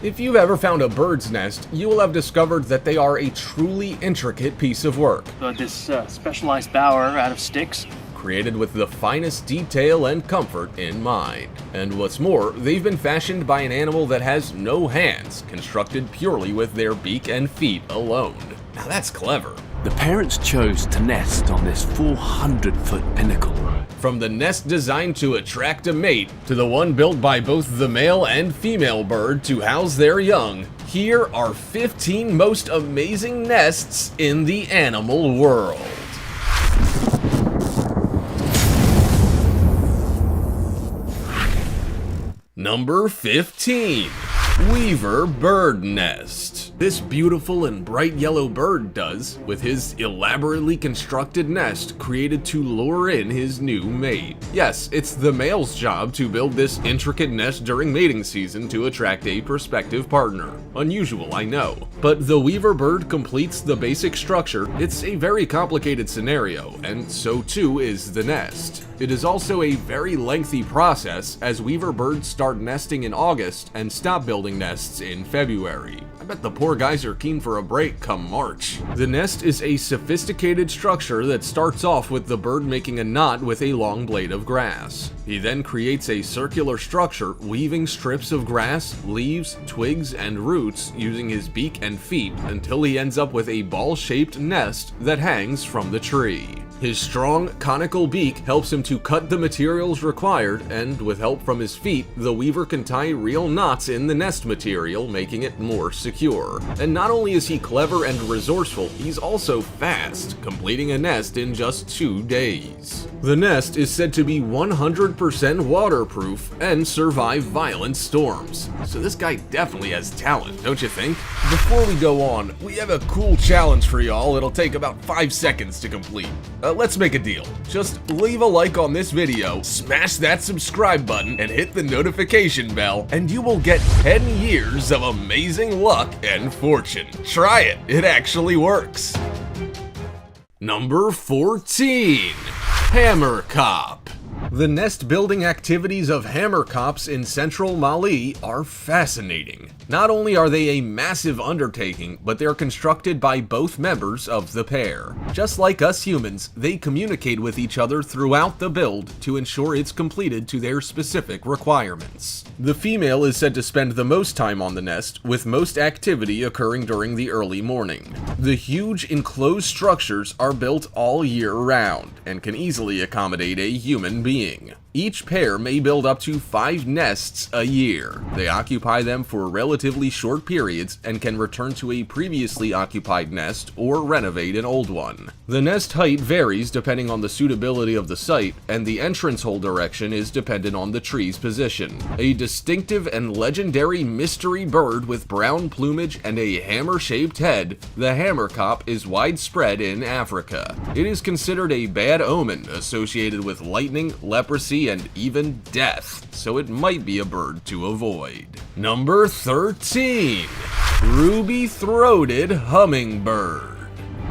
If you've ever found a bird's nest, you will have discovered that they are a truly intricate piece of work. This specialized bower out of sticks. Created with the finest detail and comfort in mind. And what's more, they've been fashioned by an animal that has no hands, constructed purely with their beak and feet alone. Now that's clever. The parents chose to nest on this 400-foot pinnacle. From the nest designed to attract a mate, to the one built by both the male and female bird to house their young, here are 15 most amazing nests in the animal world. Number 15. Weaver Bird Nest. This beautiful and bright yellow bird does, with his elaborately constructed nest created to lure in his new mate. Yes, it's the male's job to build this intricate nest during mating season to attract a prospective partner. Unusual, I know. But the weaver bird completes the basic structure. It's a very complicated scenario, and so too is the nest. It is also a very lengthy process, as weaver birds start nesting in August and stop building nests in February. I bet the poor guys are keen for a break come March. The nest is a sophisticated structure that starts off with the bird making a knot with a long blade of grass. He then creates a circular structure, weaving strips of grass, leaves, twigs, and roots using his beak and feet until he ends up with a ball-shaped nest that hangs from the tree. His strong, conical beak helps him to cut the materials required, and with help from his feet, the weaver can tie real knots in the nest material, making it more secure. And not only is he clever and resourceful, he's also fast, completing a nest in just 2 days. The nest is said to be 100% waterproof and survive violent storms. So this guy definitely has talent, don't you think? Before we go on, we have a cool challenge for y'all. It'll take about 5 seconds to complete. Let's make a deal. Just leave a like on this video, smash that subscribe button, and hit the notification bell, and you will get 10 years of amazing luck and fortune. Try it, it actually works. Number 14. Hammerkop. The nest building activities of hammerkops in central Mali are fascinating. Not only are they a massive undertaking, but they're constructed by both members of the pair. Just like us humans, they communicate with each other throughout the build to ensure it's completed to their specific requirements. The female is said to spend the most time on the nest, with most activity occurring during the early morning. The huge enclosed structures are built all year round, and can easily accommodate a human being. Each pair may build up to 5 nests a year. They occupy them for relatively short periods and can return to a previously occupied nest or renovate an old one. The nest height varies depending on the suitability of the site, and the entrance hole direction is dependent on the tree's position. A distinctive and legendary mystery bird with brown plumage and a hammer-shaped head, the hammerkop is widespread in Africa. It is considered a bad omen associated with lightning, leprosy, and even death, so it might be a bird to avoid. Number 13. Ruby-throated hummingbird.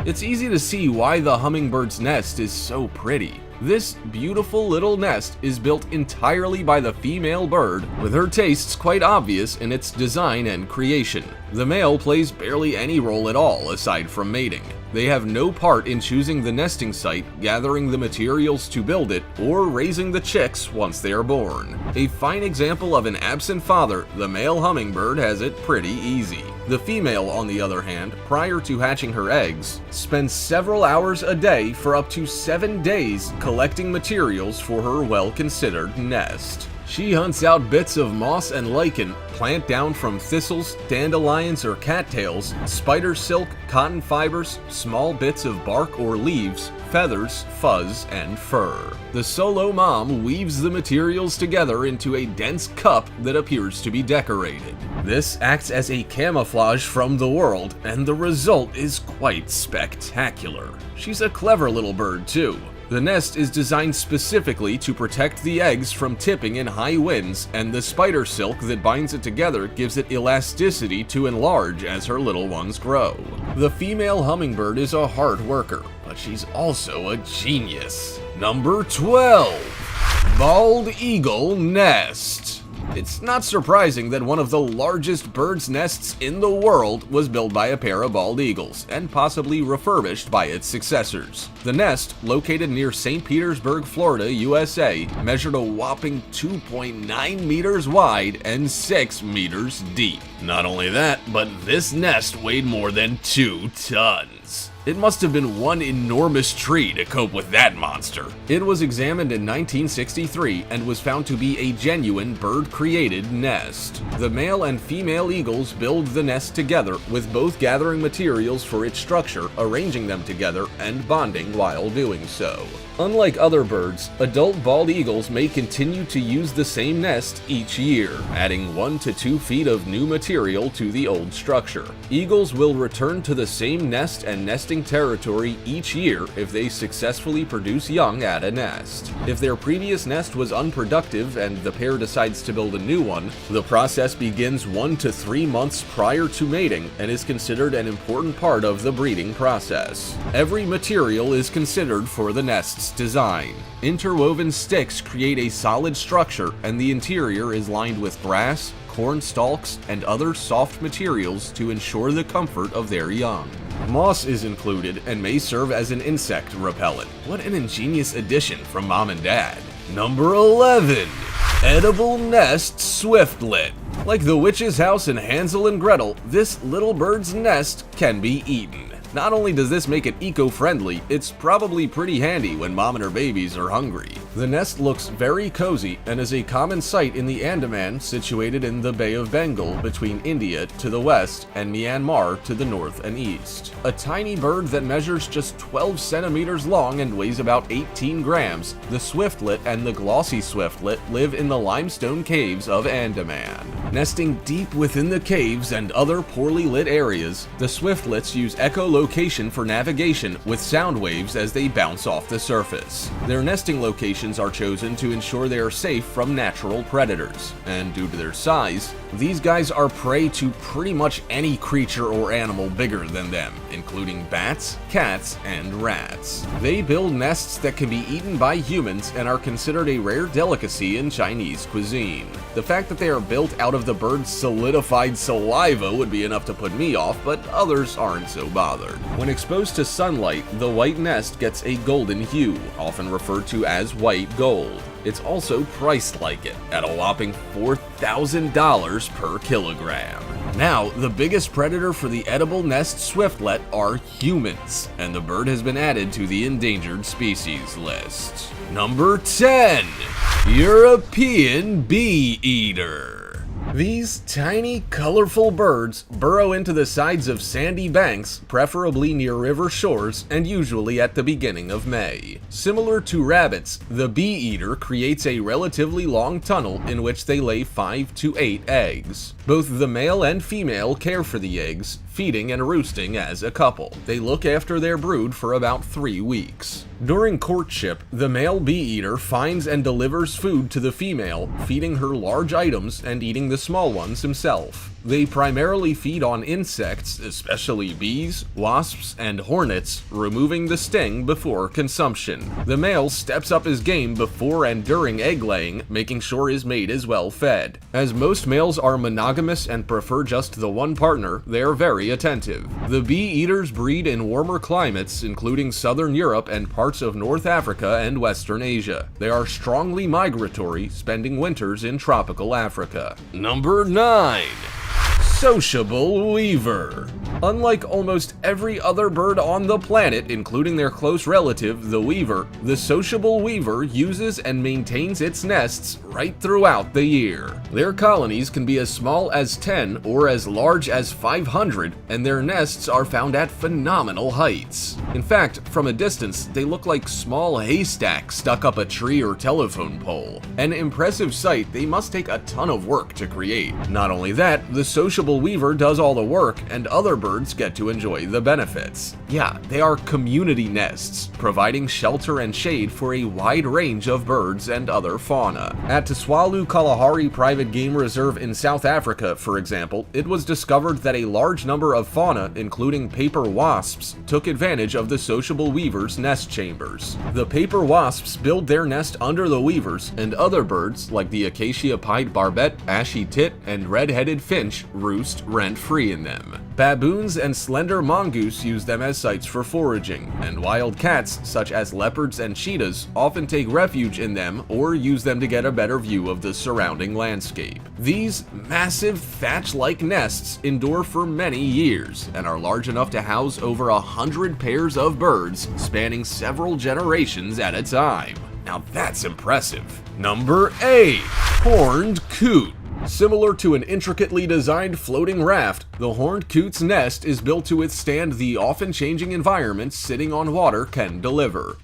It's easy to see why the hummingbird's nest is so pretty. This beautiful little nest is built entirely by the female bird, with her tastes quite obvious in its design and creation. The male plays barely any role at all aside from mating. They have no part in choosing the nesting site, gathering the materials to build it, or raising the chicks once they are born. A fine example of an absent father, the male hummingbird has it pretty easy. The female, on the other hand, prior to hatching her eggs, spends several hours a day for up to 7 days collecting materials for her well-considered nest. She hunts out bits of moss and lichen, plant down from thistles, dandelions, or cattails, spider silk, cotton fibers, small bits of bark or leaves, feathers, fuzz, and fur. The solo mom weaves the materials together into a dense cup that appears to be decorated. This acts as a camouflage from the world, and the result is quite spectacular. She's a clever little bird, too. The nest is designed specifically to protect the eggs from tipping in high winds, and the spider silk that binds it together gives it elasticity to enlarge as her little ones grow. The female hummingbird is a hard worker, but she's also a genius. Number 12. Bald eagle nest. It's not surprising that one of the largest bird's nests in the world was built by a pair of bald eagles, and possibly refurbished by its successors. The nest, located near St. Petersburg, Florida, USA, measured a whopping 2.9 meters wide and 6 meters deep. Not only that, but this nest weighed more than 2 tons. It must have been one enormous tree to cope with that monster. It was examined in 1963 and was found to be a genuine bird-created nest. The male and female eagles build the nest together, with both gathering materials for its structure, arranging them together, and bonding while doing so. Unlike other birds, adult bald eagles may continue to use the same nest each year, adding 1 to 2 feet of new material to the old structure. Eagles will return to the same nest and nesting territory each year if they successfully produce young at a nest. If their previous nest was unproductive and the pair decides to build a new one, the process begins 1 to 3 months prior to mating and is considered an important part of the breeding process. Every material is considered for the nest's design. Interwoven sticks create a solid structure, and the interior is lined with grass, corn stalks, and other soft materials to ensure the comfort of their young. Moss is included and may serve as an insect repellent. What an ingenious addition from Mom and Dad. Number 11. Edible Nest Swiftlet. Like the witch's house in Hansel and Gretel, this little bird's nest can be eaten. Not only does this make it eco-friendly, it's probably pretty handy when mom and her babies are hungry. The nest looks very cozy and is a common sight in the Andaman, situated in the Bay of Bengal between India to the west and Myanmar to the north and east. A tiny bird that measures just 12 centimeters long and weighs about 18 grams, the swiftlet and the glossy swiftlet live in the limestone caves of Andaman. Nesting deep within the caves and other poorly lit areas, the swiftlets use echolocation for navigation with sound waves as they bounce off the surface. Their nesting locations are chosen to ensure they are safe from natural predators, and due to their size, these guys are prey to pretty much any creature or animal bigger than them, including bats, cats, and rats. They build nests that can be eaten by humans and are considered a rare delicacy in Chinese cuisine. The fact that they are built out of the bird's solidified saliva would be enough to put me off, but others aren't so bothered. When exposed to sunlight, the white nest gets a golden hue, often referred to as white gold. It's also priced like it, at a whopping $4,000 per kilogram. Now, the biggest predator for the edible nest swiftlet are humans, and the bird has been added to the endangered species list. Number 10. European Bee Eater. These tiny, colorful birds burrow into the sides of sandy banks, preferably near river shores, and usually at the beginning of May. Similar to rabbits, the bee eater creates a relatively long tunnel in which they lay 5 to 8 eggs. Both the male and female care for the eggs, feeding and roosting as a couple. They look after their brood for about 3 weeks. During courtship, the male bee eater finds and delivers food to the female, feeding her large items and eating the small ones himself. They primarily feed on insects, especially bees, wasps, and hornets, removing the sting before consumption. The male steps up his game before and during egg laying, making sure his mate is well fed. As most males are monogamous and prefer just the one partner, they are very attentive. The bee eaters breed in warmer climates, including southern Europe and parts of North Africa and Western Asia. They are strongly migratory, spending winters in tropical Africa. Number 9. Sociable weaver. Unlike almost every other bird on the planet, including their close relative, the weaver, the sociable weaver uses and maintains its nests right throughout the year. Their colonies can be as small as 10 or as large as 500, and their nests are found at phenomenal heights. In fact, from a distance, they look like small haystacks stuck up a tree or telephone pole. An impressive sight they must take a ton of work to create. Not only that, the sociable sociable weaver does all the work, and other birds get to enjoy the benefits. Yeah, they are community nests, providing shelter and shade for a wide range of birds and other fauna. At Tswalu Kalahari Private Game Reserve in South Africa, for example, it was discovered that a large number of fauna, including paper wasps, took advantage of the sociable weaver's nest chambers. The paper wasps build their nest under the weavers, and other birds, like the acacia-pied barbet, ashy tit, and red-headed finch, roost rent-free in them. Baboons and slender mongoose use them as sites for foraging, and wild cats, such as leopards and cheetahs, often take refuge in them or use them to get a better view of the surrounding landscape. These massive thatch-like nests endure for many years and are large enough to house over 100 pairs of birds, spanning several generations at a time. Now that's impressive. Number 8. Horned coot. Similar to an intricately designed floating raft, the horned coot's nest is built to withstand the often changing environments sitting on water can deliver.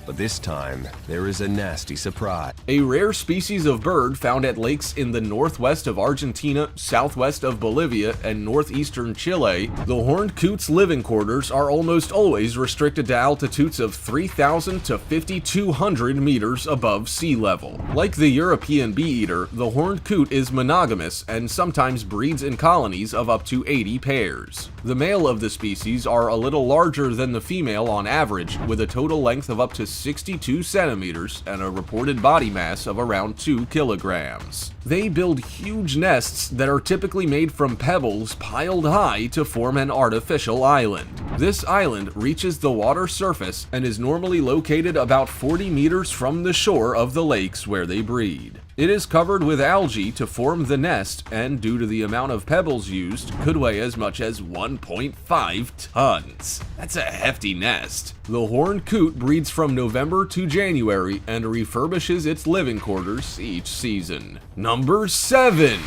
But this time, there is a nasty surprise. A rare species of bird found at lakes in the northwest of Argentina, southwest of Bolivia, and northeastern Chile, the horned coot's living quarters are almost always restricted to altitudes of 3,000 to 5,200 meters above sea level. Like the European bee-eater, the horned coot is monogamous and sometimes breeds in colonies of up to 80 pairs. The male of the species are a little larger than the female on average, with a total length of up to 62 centimeters and a reported body mass of around 2 kilograms. They build huge nests that are typically made from pebbles piled high to form an artificial island. This island reaches the water surface and is normally located about 40 meters from the shore of the lakes where they breed. It is covered with algae to form the nest, and due to the amount of pebbles used, could weigh as much as 1.5 tons. That's a hefty nest. The horned coot breeds from November to January and refurbishes its living quarters each season. Number 7.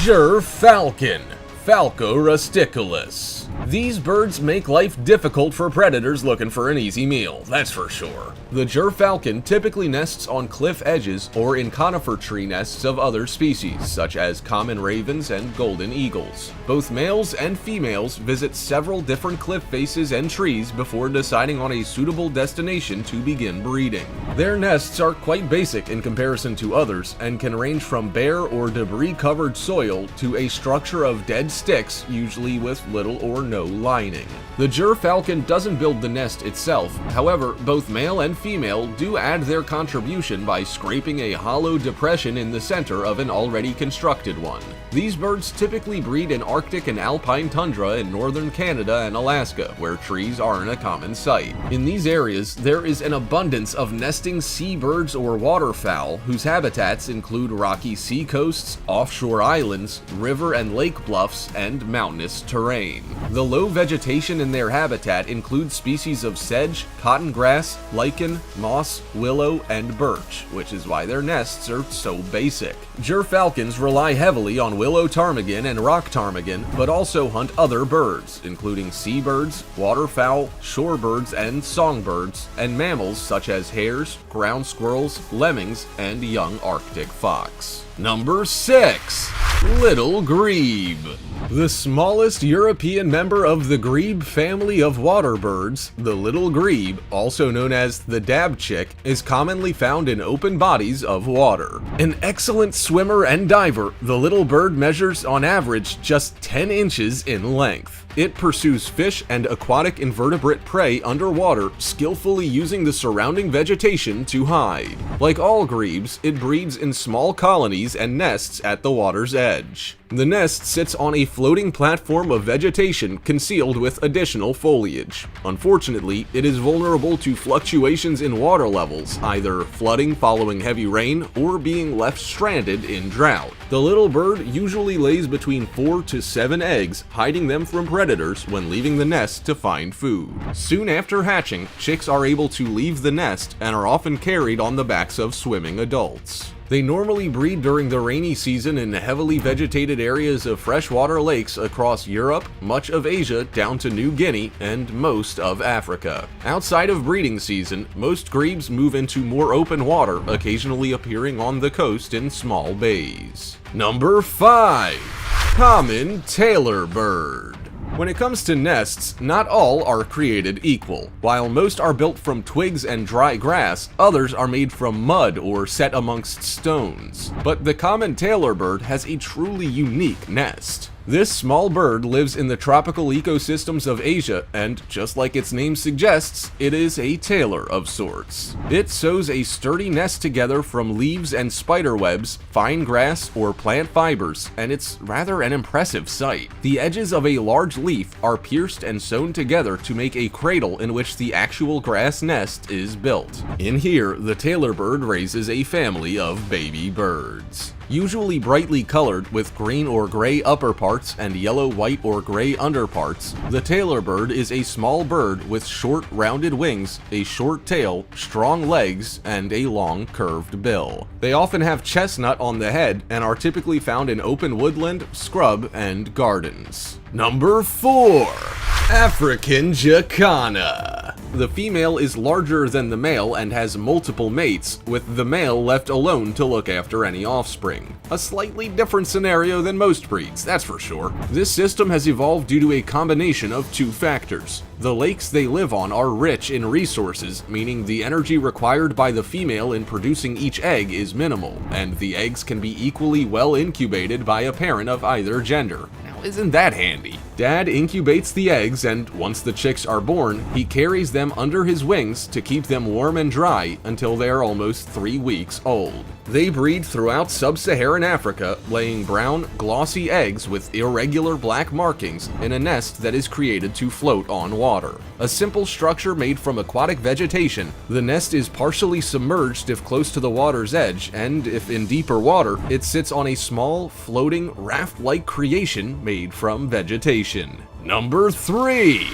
Gerfalcon. Falco rusticulus. These birds make life difficult for predators looking for an easy meal, that's for sure. The gerfalcon typically nests on cliff edges or in conifer tree nests of other species, such as common ravens and golden eagles. Both males and females visit several different cliff faces and trees before deciding on a suitable destination to begin breeding. Their nests are quite basic in comparison to others and can range from bare or debris-covered soil to a structure of dead sticks, usually with little or no lining. The gerfalcon doesn't build the nest itself, however, both male and female do add their contribution by scraping a hollow depression in the center of an already constructed one. These birds typically breed in Arctic and alpine tundra in northern Canada and Alaska, where trees aren't a common sight. In these areas, there is an abundance of nesting seabirds or waterfowl whose habitats include rocky sea coasts, offshore islands, river and lake bluffs, and mountainous terrain. The low vegetation in their habitat includes species of sedge, cotton grass, lichen, moss, willow, and birch, which is why their nests are so basic. Gerfalcons rely heavily on willow ptarmigan and rock ptarmigan, but also hunt other birds, including seabirds, waterfowl, shorebirds, and songbirds, and mammals such as hares, ground squirrels, lemmings, and young Arctic fox. Number 6. Little grebe. The smallest European member of the grebe family of water birds, the little grebe, also known as the dabchick, is commonly found in open bodies of water. An excellent swimmer and diver, the little bird measures on average just 10 inches in length. It pursues fish and aquatic invertebrate prey underwater, skillfully using the surrounding vegetation to hide. Like all grebes, it breeds in small colonies and nests at the water's edge. The nest sits on a floating platform of vegetation concealed with additional foliage. Unfortunately, it is vulnerable to fluctuations in water levels, either flooding following heavy rain or being left stranded in drought. The little bird usually lays between 4 to 7 eggs, hiding them from predators when leaving the nest to find food. Soon after hatching, chicks are able to leave the nest and are often carried on the backs of swimming adults. They normally breed during the rainy season in heavily vegetated areas of freshwater lakes across Europe, much of Asia down to New Guinea, and most of Africa. Outside of breeding season, most grebes move into more open water, occasionally appearing on the coast in small bays. Number 5. Common tailor bird. When it comes to nests, not all are created equal. While most are built from twigs and dry grass, others are made from mud or set amongst stones. But the common tailor bird has a truly unique nest. This small bird lives in the tropical ecosystems of Asia, and just like its name suggests, it is a tailor of sorts. It sews a sturdy nest together from leaves and spider webs, fine grass, or plant fibers, and it's rather an impressive sight. The edges of a large leaf are pierced and sewn together to make a cradle in which the actual grass nest is built. In here, the tailor bird raises a family of baby birds. Usually brightly colored with green or gray upper parts and yellow, white, or gray underparts, the tailor bird is a small bird with short, rounded wings, a short tail, strong legs, and a long, curved bill. They often have chestnut on the head and are typically found in open woodland, scrub, and gardens. Number 4. African Jacana. The female is larger than the male and has multiple mates, with the male left alone to look after any offspring. A slightly different scenario than most breeds, that's for sure. This system has evolved due to a combination of two factors. The lakes they live on are rich in resources, meaning the energy required by the female in producing each egg is minimal, and the eggs can be equally well incubated by a parent of either gender. Isn't that handy? Dad incubates the eggs, and once the chicks are born, he carries them under his wings to keep them warm and dry until they are almost 3 weeks old. They breed throughout sub-Saharan Africa, laying brown, glossy eggs with irregular black markings in a nest that is created to float on water. A simple structure made from aquatic vegetation, the nest is partially submerged if close to the water's edge, and if in deeper water, it sits on a small, floating, raft-like creation made from vegetation. Number 3.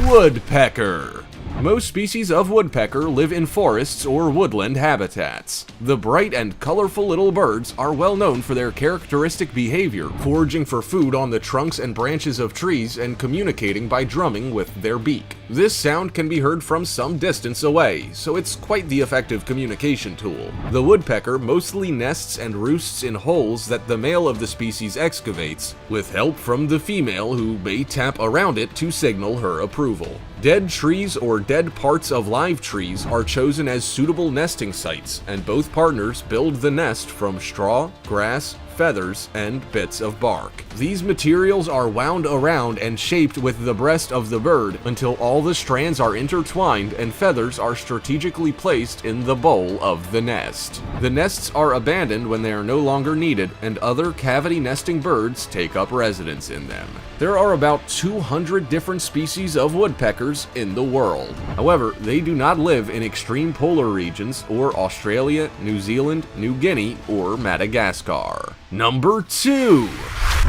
Woodpecker. Most species of woodpecker live in forests or woodland habitats. The bright and colorful little birds are well known for their characteristic behavior, foraging for food on the trunks and branches of trees and communicating by drumming with their beak. This sound can be heard from some distance away, so it's quite the effective communication tool. The woodpecker mostly nests and roosts in holes that the male of the species excavates, with help from the female who may tap around it to signal her approval. Dead trees or dead parts of live trees are chosen as suitable nesting sites, and both partners build the nest from straw, grass, feathers, and bits of bark. These materials are wound around and shaped with the breast of the bird until all the strands are intertwined and feathers are strategically placed in the bowl of the nest. The nests are abandoned when they are no longer needed, and other cavity nesting birds take up residence in them. There are about 200 different species of woodpeckers in the world. However, they do not live in extreme polar regions or Australia, New Zealand, New Guinea, or Madagascar. Number 2.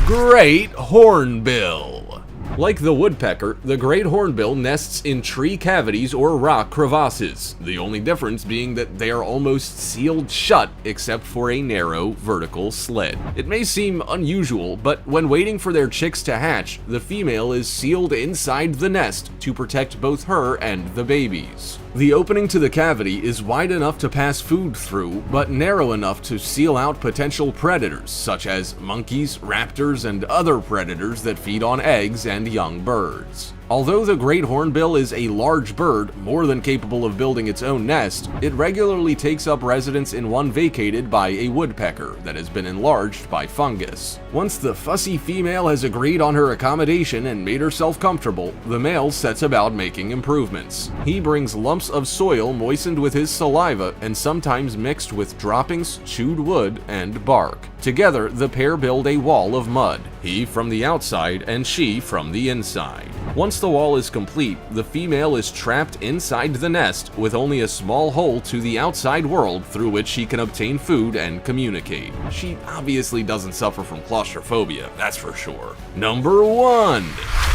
Great Hornbill. Like the woodpecker, the great hornbill nests in tree cavities or rock crevasses, the only difference being that they are almost sealed shut except for a narrow vertical slit. It may seem unusual, but when waiting for their chicks to hatch, the female is sealed inside the nest to protect both her and the babies. The opening to the cavity is wide enough to pass food through, but narrow enough to seal out potential predators, such as monkeys, raptors, and other predators that feed on eggs and young birds. Although the great hornbill is a large bird, more than capable of building its own nest, it regularly takes up residence in one vacated by a woodpecker that has been enlarged by fungus. Once the fussy female has agreed on her accommodation and made herself comfortable, the male sets about making improvements. He brings lumps of soil moistened with his saliva and sometimes mixed with droppings, chewed wood, and bark. Together, the pair build a wall of mud, he from the outside and she from the inside. Once the wall is complete, the female is trapped inside the nest with only a small hole to the outside world through which she can obtain food and communicate. She obviously doesn't suffer from claustrophobia, that's for sure. Number 1.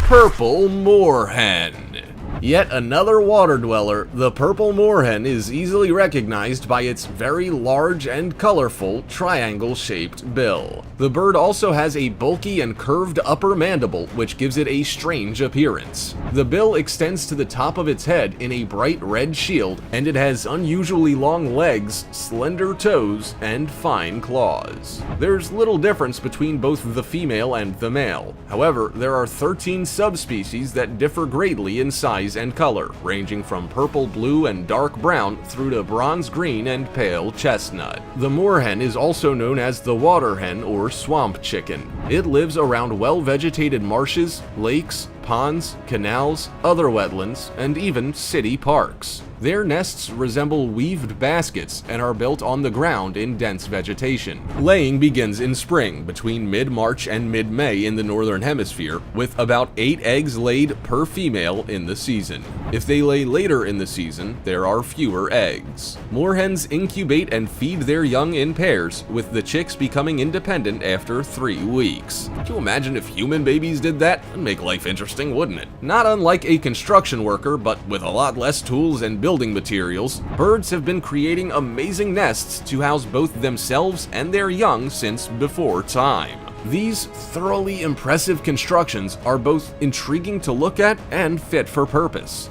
Purple Moorhen. Yet another water dweller, the purple moorhen is easily recognized by its very large and colorful triangle-shaped bill. The bird also has a bulky and curved upper mandible, which gives it a strange appearance. The bill extends to the top of its head in a bright red shield, and it has unusually long legs, slender toes, and fine claws. There's little difference between both the female and the male. However, there are 13 subspecies that differ greatly in size and color, ranging from purple, blue, and dark brown through to bronze green and pale chestnut. The moorhen is also known as the water hen or swamp chicken. It lives around well-vegetated marshes, lakes, ponds, canals, other wetlands, and even city parks. Their nests resemble weaved baskets and are built on the ground in dense vegetation. Laying begins in spring, between mid-March and mid-May in the northern hemisphere, with about 8 eggs laid per female in the season. If they lay later in the season, there are fewer eggs. Moorhens incubate and feed their young in pairs, with the chicks becoming independent after 3 weeks. Can you imagine if human babies did that? It'd make life interesting, wouldn't it? Not unlike a construction worker, but with a lot less tools and building materials, birds have been creating amazing nests to house both themselves and their young since before time. These thoroughly impressive constructions are both intriguing to look at and fit for purpose.